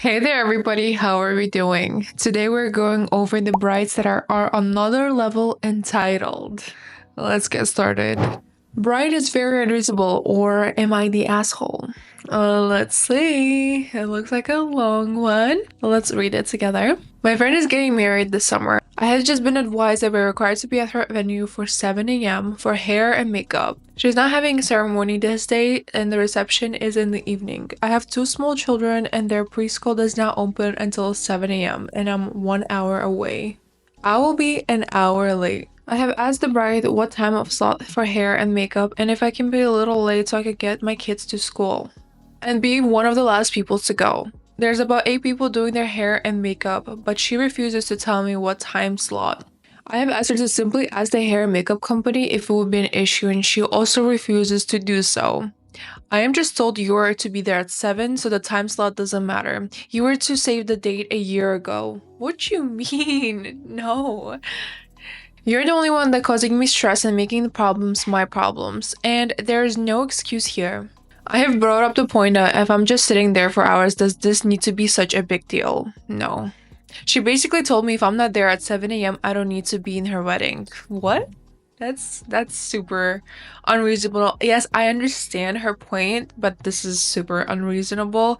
Hey there, everybody. How are we doing? Today we're going over the brides that are another level entitled. Let's get started. Bride is very unreasonable, or am I the asshole? Let's see. It looks like a long one. Let's read it together. My friend is getting married this summer. I had just been advised that we're required to be at her venue for 7 a.m. for hair and makeup. She's not having a ceremony this day, and the reception is in the evening. I have 2 small children, and their preschool does not open until 7 a.m., and I'm 1 hour away. I will be an hour late. I have asked the bride what time of slot for hair and makeup, and if I can be a little late so I could get my kids to school and be one of the last people to go. There's about 8 people doing their hair and makeup, but she refuses to tell me what time slot. I have asked her to simply ask the hair and makeup company if it would be an issue, and she also refuses to do so. I am just told you are to be there at 7, so the time slot doesn't matter. You were to save the date a year ago. What you mean? No. You're the only one that's causing me stress and making the problems my problems, and there is no excuse here. I have brought up the point that if I'm just sitting there for hours, does this need to be such a big deal? No. She basically told me if I'm not there at 7 a.m., I don't need to be in her wedding. What? That's super unreasonable. Yes, I understand her point, but this is super unreasonable.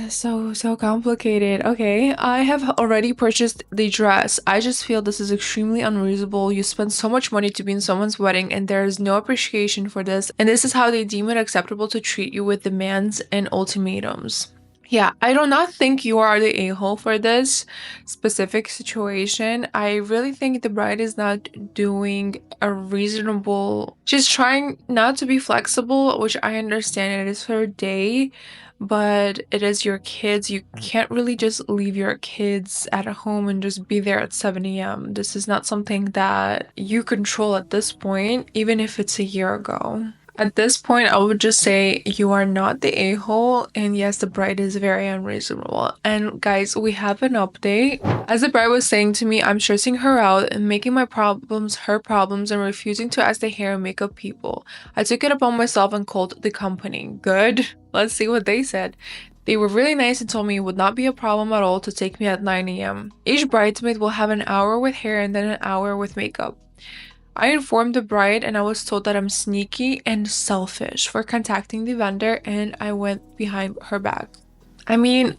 So complicated. Okay, I have already purchased the dress. I just feel this is extremely unreasonable. You spend so much money to be in someone's wedding and there is no appreciation for this. And this is how they deem it acceptable to treat you with demands and ultimatums. Yeah, I do not think you are the a-hole for this specific situation. I really think the bride is not doing a reasonable... She's trying not to be flexible, which I understand. It is her day, but it is your kids. You can't really just leave your kids at home and just be there at 7 a.m. This is not something that you control at this point, even if it's a year ago. At this point, I would just say you are not the a-hole, and yes, the bride is very unreasonable. And guys, we have an update. As the bride was saying to me, I'm stressing her out and making my problems her problems and refusing to ask the hair and makeup people. I took it upon myself and called the company. Good. Let's see what they said. They were really nice and told me it would not be a problem at all to take me at 9 a.m. Each bridesmaid will have an hour with hair and then an hour with makeup. I informed the bride and I was told that I'm sneaky and selfish for contacting the vendor, and I went behind her back. I mean,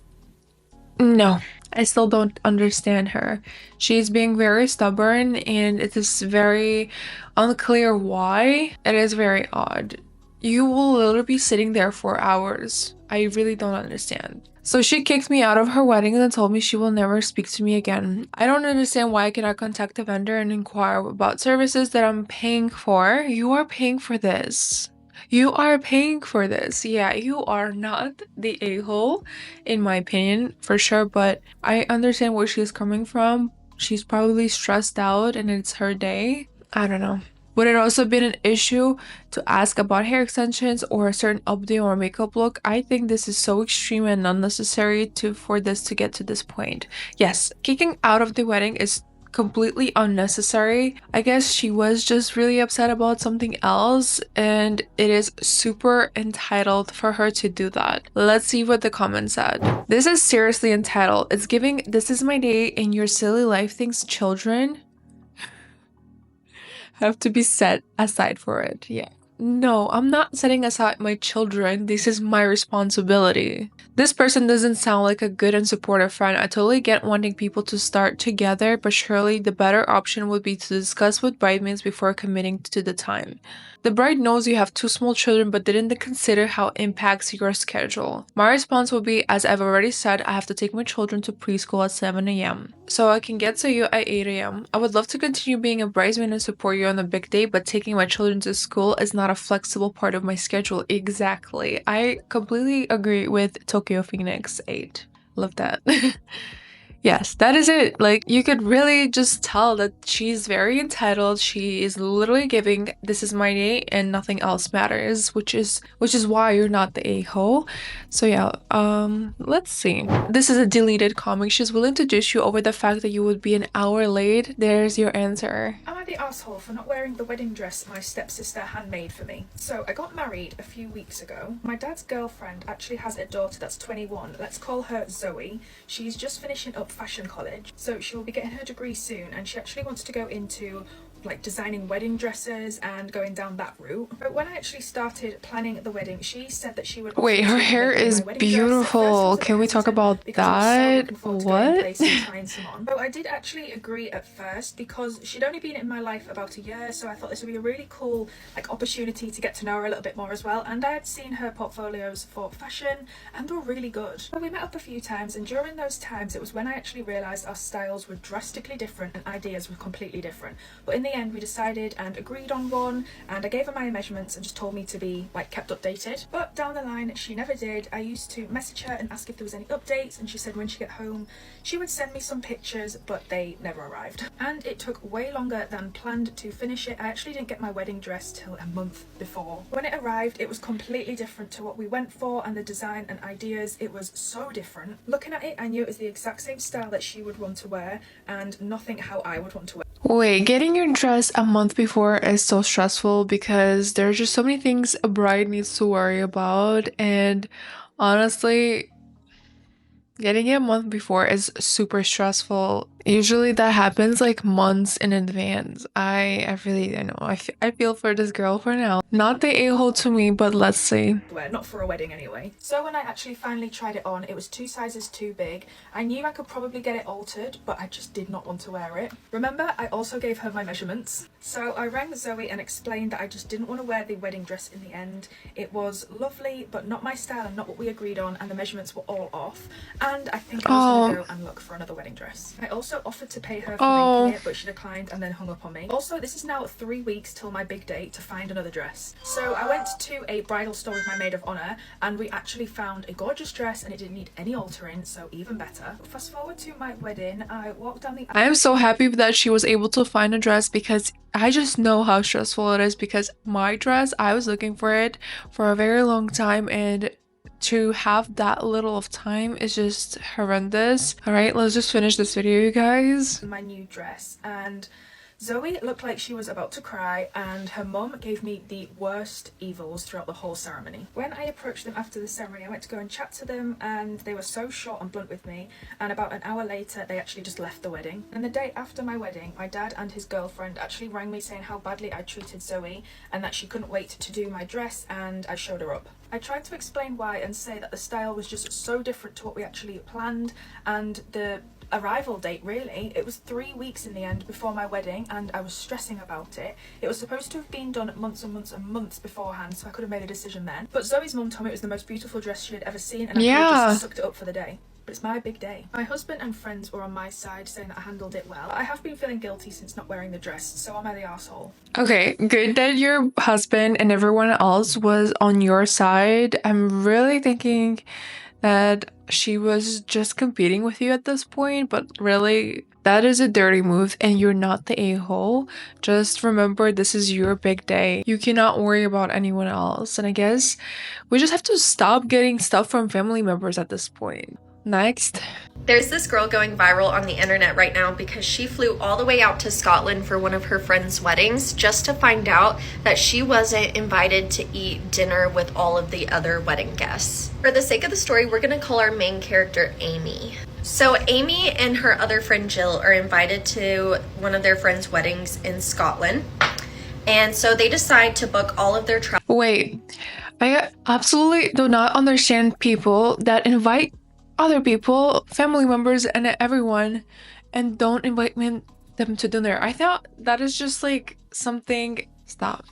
no, I still don't understand her. She's being very stubborn and it is very unclear why. It is very odd. You will literally be sitting there for hours. I really don't understand. So she kicked me out of her wedding and told me she will never speak to me again. I don't understand why I cannot contact the vendor and inquire about services that I'm paying for. You are paying for this. You are paying for this. Yeah, you are not the a-hole, in my opinion, for sure, but I understand where she's coming from. She's probably stressed out and it's her day. I don't know. Would it also been an issue to ask about hair extensions or a certain update or makeup look? I think this is so extreme and unnecessary for this to get to this point. Yes, kicking out of the wedding is completely unnecessary. I guess she was just really upset about something else, and it is super entitled for her to do that. Let's see what the comments said. This is seriously entitled. It's giving, this is my day and your silly life thinks children have to be set aside for it. Yeah. No, I'm not setting aside my children. This is my responsibility. This person doesn't sound like a good and supportive friend. I totally get wanting people to start together, but surely the better option would be to discuss with bridesmaids before committing to the time. The bride knows you have 2 small children but didn't consider how it impacts your schedule. My response would be, as I've already said, I have to take my children to preschool at 7 a.m. so I can get to you at 8 a.m. I would love to continue being a bridesmaid and support you on a big day, but taking my children to school is not a flexible part of my schedule. Exactly. I completely agree with Tokyo Phoenix 8. Love that. Yes, that is it. Like, you could really just tell that she's very entitled. She is literally giving, this is my day and nothing else matters, which is why you're not the a-hole. So yeah, let's see. This is a deleted comment. She's willing to dish you over the fact that you would be an hour late. There's your answer. Oh my the arsehole for not wearing the wedding dress my stepsister handmade for me. So I got married a few weeks ago. My dad's girlfriend actually has a daughter that's 21. Let's call her Zoe. She's just finishing up fashion college, so she will be getting her degree soon, and she actually wants to go into like designing wedding dresses and going down that route. But when I actually started planning the wedding, she said that she would Wait, her hair is beautiful. Can we talk about that? What? So I did actually agree at first because she'd only been in my life about a year, so I thought this would be a really cool like opportunity to get to know her a little bit more as well. And I had seen her portfolios for fashion and they were really good. But we met up a few times, and during those times it was when I actually realised our styles were drastically different and ideas were completely different. But in the end we decided and agreed on one, and I gave her my measurements and just told me to be like kept updated. But down the line she never did. I used to message her and ask if there was any updates, and she said when she got home she would send me some pictures, but they never arrived. And it took way longer than planned to finish it. I actually didn't get my wedding dress till a month before. When it arrived it was completely different to what we went for, and the design and ideas, it was so different. Looking at it I knew it was the exact same style that she would want to wear and nothing how I would want to wear. Wait, getting your dress a month before is so stressful because there's just so many things a bride needs to worry about, and honestly, getting it a month before is super stressful. Usually that happens like months in advance. I really, I know, I feel for this girl for now. Not the a-hole to me, but let's see. Not for a wedding anyway. So when I actually finally tried it on, it was 2 sizes too big. I knew I could probably get it altered, but I just did not want to wear it. Remember, I also gave her my measurements. So I rang Zoe and explained that I just didn't want to wear the wedding dress in the end. It was lovely, but not my style and not what we agreed on, and the measurements were all off. And I think I was going to go and look for another wedding dress. I also offered to pay her for making it, but she declined and then hung up on me. Also, this is now 3 weeks till my big day to find another dress. So I went to a bridal store with my maid of honour, and we actually found a gorgeous dress, and it didn't need any altering, so even better. Fast forward to my wedding, I walked down the I am so happy that she was able to find a dress, because I just know how stressful it is, because my dress, I was looking for it for a very long time, and to have that little of time is just horrendous. All right, let's just finish this video, you guys. My new dress, and Zoe looked like she was about to cry, and her mum gave me the worst evils throughout the whole ceremony. When I approached them after the ceremony, I went to go and chat to them, and they were so short and blunt with me, and about an hour later they actually just left the wedding. And the day after my wedding, my dad and his girlfriend actually rang me saying how badly I treated Zoe and that she couldn't wait to do my dress, and I showed her up. I tried to explain why and say that the style was just so different to what we actually planned, and the arrival date, really, it was 3 weeks in the end before my wedding, and I was stressing about it. It was supposed to have been done months and months and months beforehand, so I could have made a decision then. But Zoe's mum told me it was the most beautiful dress she had ever seen, and I just sucked it up for the day. But it's my big day. My husband and friends were on my side, saying that I handled it well. I have been feeling guilty since not wearing the dress, so am I the arsehole? Okay, good that your husband and everyone else was on your side. I'm really thinking that she was just competing with you at this point, but really, that is a dirty move, and you're not the a-hole. Just remember, this is your big day. You cannot worry about anyone else, and I guess we just have to stop getting stuff from family members at this point. Next. There's this girl going viral on the internet right now because she flew all the way out to Scotland for one of her friend's weddings just to find out that she wasn't invited to eat dinner with all of the other wedding guests. For the sake of the story, we're going to call our main character Amy. So Amy and her other friend Jill are invited to one of their friends' weddings in Scotland. And so they decide to book all of their travel. Wait, I absolutely do not understand people that invite other people, family members, and everyone, and don't invite them to dinner. I thought that is just like something. Stop.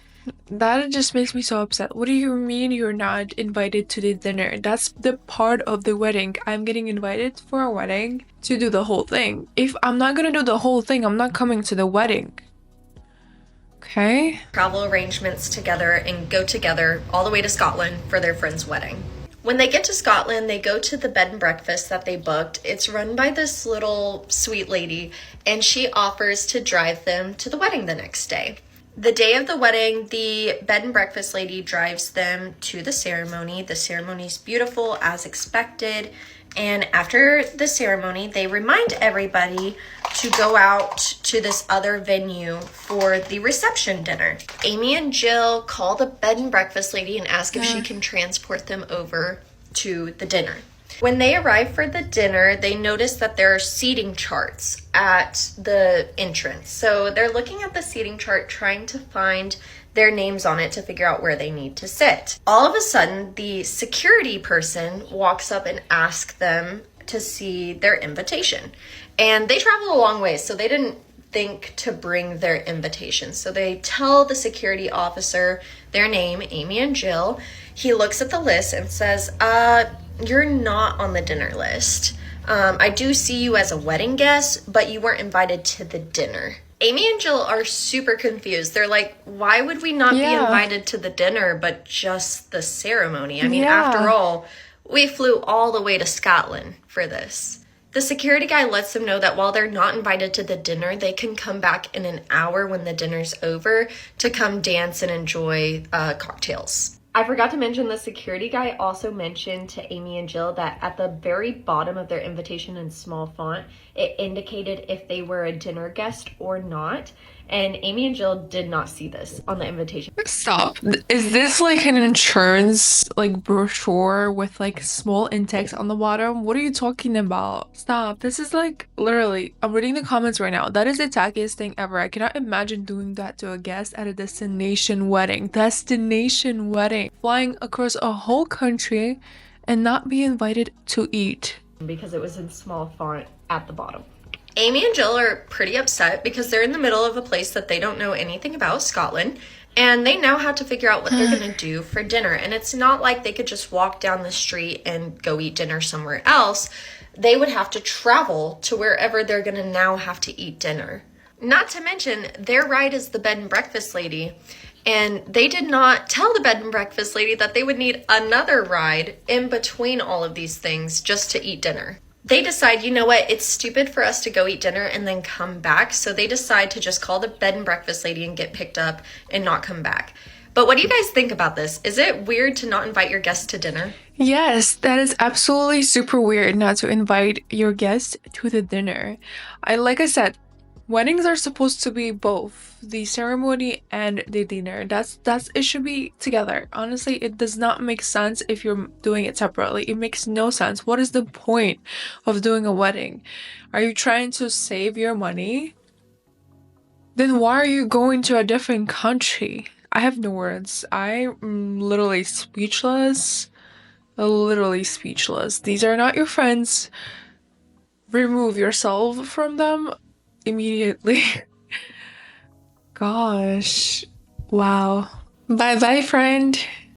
That just makes me so upset. What do you mean you're not invited to the dinner? That's the part of the wedding. I'm getting invited for a wedding to do the whole thing. If I'm not gonna do the whole thing, I'm not coming to the wedding. Okay? Travel arrangements together and go together all the way to Scotland for their friend's wedding. When they get to Scotland, they go to the bed and breakfast that they booked. It's run by this little sweet lady, and she offers to drive them to the wedding the next day. The day of the wedding, the bed and breakfast lady drives them to the ceremony. The ceremony's beautiful as expected. And after the ceremony, they remind everybody to go out to this other venue for the reception dinner. Amy and Jill call the bed and breakfast lady and ask if she can transport them over to the dinner. When they arrive for the dinner, they notice that there are seating charts at the entrance. So they're looking at the seating chart, trying to find their names on it to figure out where they need to sit. All of a sudden, the security person walks up and asks them to see their invitation. And they traveled a long way, so they didn't think to bring their invitation. So they tell the security officer their name, Amy and Jill. He looks at the list and says, you're not on the dinner list. I do see you as a wedding guest, but you weren't invited to the dinner. Amy and Jill are super confused. They're like, why would we not be invited to the dinner, but just the ceremony? I mean, after all, we flew all the way to Scotland for this. The security guy lets them know that while they're not invited to the dinner, they can come back in an hour when the dinner's over to come dance and enjoy cocktails. I forgot to mention the security guy also mentioned to Amy and Jill that at the very bottom of their invitation in small font, it indicated if they were a dinner guest or not. And Amy and Jill did not see this on the invitation. Stop. Is this like an insurance like brochure with like small index on the bottom? What are you talking about? Stop. This is like literally, I'm reading the comments right now. That is the tackiest thing ever. I cannot imagine doing that to a guest at a destination wedding. Destination wedding. Flying across a whole country and not be invited to eat. Because it was in small font at the bottom. Amy and Jill are pretty upset because they're in the middle of a place that they don't know anything about, Scotland, and they now have to figure out what they're going to do for dinner. And it's not like they could just walk down the street and go eat dinner somewhere else. They would have to travel to wherever they're going to now have to eat dinner. Not to mention, their ride is the bed and breakfast lady, and they did not tell the bed and breakfast lady that they would need another ride in between all of these things just to eat dinner. They decide, you know what, it's stupid for us to go eat dinner and then come back. So they decide to just call the bed and breakfast lady and get picked up and not come back. But what do you guys think about this? Is it weird to not invite your guests to dinner? Yes, that is absolutely super weird not to invite your guests to the dinner. Like I said, weddings are supposed to be both the ceremony and the dinner. It should be together. Honestly, it does not make sense if you're doing it separately. It makes no sense. What is the point of doing a wedding? Are you trying to save your money? Then why are you going to a different country? I have no words. I'm literally speechless. Literally speechless. These are not your friends. Remove yourself from them immediately. Gosh. Wow. Bye bye, friend.